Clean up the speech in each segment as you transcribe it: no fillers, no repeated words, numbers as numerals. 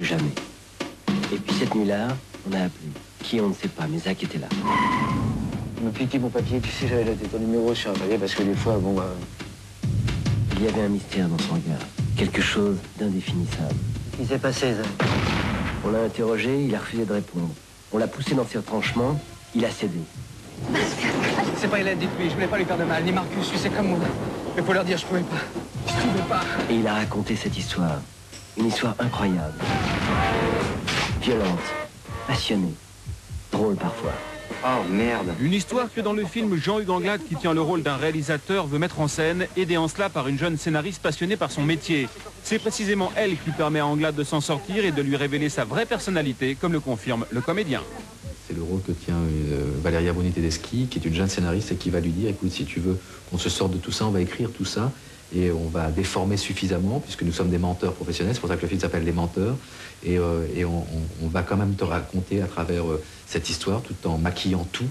Jamais. Et puis cette nuit-là, on a appelé. Qui, on ne sait pas, mais Zach était là. Il m'a piqué mon papier, tu sais, j'avais noté ton numéro sur un papier parce que des fois, bon, Il y avait un mystère dans son regard. Quelque chose d'indéfinissable. Qu'est-ce qui s'est passé, Zach? On l'a interrogé, il a refusé de répondre. On l'a poussé dans ses retranchements, il a cédé. C'est pas Hélène, dites-lui, je voulais pas lui faire de mal, ni Marcus, tu sais comme moi. Mais faut leur dire, je pouvais pas. Je pouvais pas. Et il a raconté cette histoire. Une histoire incroyable. Violente, passionnée, drôle parfois. Oh, merde. Une histoire que dans le film Jean-Hugues Anglade, qui tient le rôle d'un réalisateur, veut mettre en scène, aidée en cela par une jeune scénariste passionnée par son métier. C'est précisément elle qui permet à Anglade de s'en sortir et de lui révéler sa vraie personnalité, comme le confirme le comédien. C'est le rôle que tient Valeria Bruni Tedeschi, qui est une jeune scénariste et qui va lui dire, écoute, si tu veux qu'on se sorte de tout ça, on va écrire tout ça et on va déformer suffisamment, puisque nous sommes des menteurs professionnels, c'est pour ça que le film s'appelle Les Menteurs, et on va quand même te raconter à travers cette histoire, tout en maquillant tout.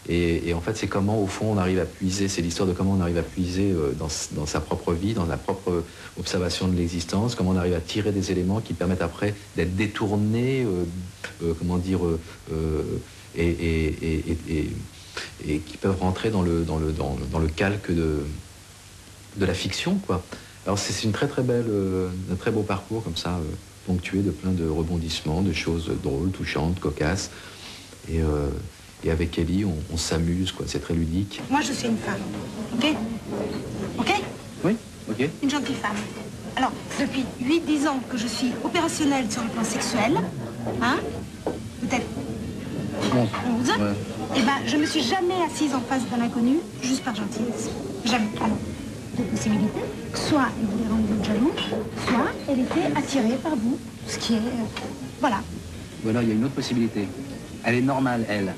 Et en fait, c'est comment, au fond, on arrive à puiser, c'est l'histoire de comment on arrive à puiser dans sa propre vie, dans la propre observation de l'existence, comment on arrive à tirer des éléments qui permettent après d'être détournés, comment dire, et qui peuvent rentrer dans le calque de la fiction, quoi. Alors c'est une très belle, un très beau parcours comme ça, ponctué de plein de rebondissements, de choses drôles, touchantes, cocasses. Et avec Ellie, on s'amuse, quoi. C'est très ludique. Moi, je suis une femme, ok? Ok? Oui, ok. Une gentille femme. Alors, depuis 8-10 ans que je suis opérationnelle sur le plan sexuel, hein? Peut-être 11. Ouais. Et ben, je me suis jamais assise en face d'un inconnu, juste par gentillesse. Jamais. Alors, deux possibilités. Soit elle voulait rendre vous jaloux, soit elle était attirée par vous. Ce qui est... voilà. Ou alors, il y a une autre possibilité. Elle est normale, elle.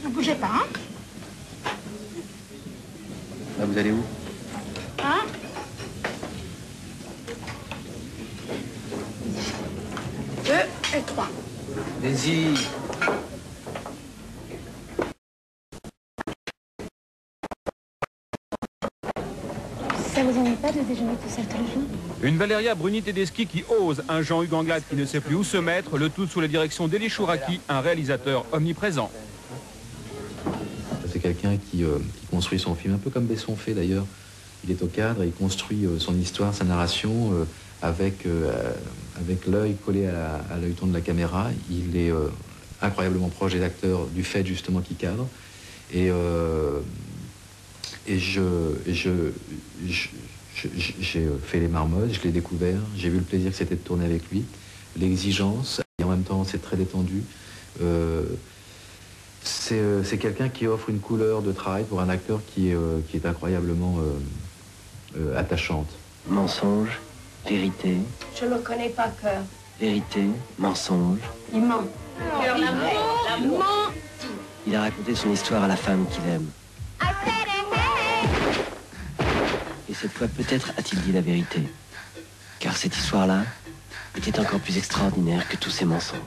Ne bougez pas, hein? Là, vous allez où? Hein? Deux et trois. Vas-y. Ça vous ennuie pas de déjeuner tout seul tous les jours? Une Valeria Bruni Tedeschi qui ose, un Jean-Hugues Anglade qui ne sait plus où se mettre, le tout sous la direction d'Elie Chouraki, un réalisateur omniprésent. C'est quelqu'un qui construit son film, un peu comme Besson fait d'ailleurs. Il est au cadre et il construit son histoire, sa narration avec l'œil collé à l'œilleton de la caméra. Il est incroyablement proche des acteurs du fait justement qu'il cadre. Et j'ai fait Les Marmottes, je l'ai découvert, j'ai vu le plaisir que c'était de tourner avec lui, l'exigence, et en même temps c'est très détendu. C'est quelqu'un qui offre une couleur de travail pour un acteur qui est incroyablement attachante. Mensonge, vérité, Je le connais pas, cœur. vérité, mensonge. Il ment. Il ment. Il a raconté son histoire à la femme qu'il aime. Et cette fois, peut-être a-t-il dit la vérité. Car cette histoire-là était encore plus extraordinaire que tous ces mensonges.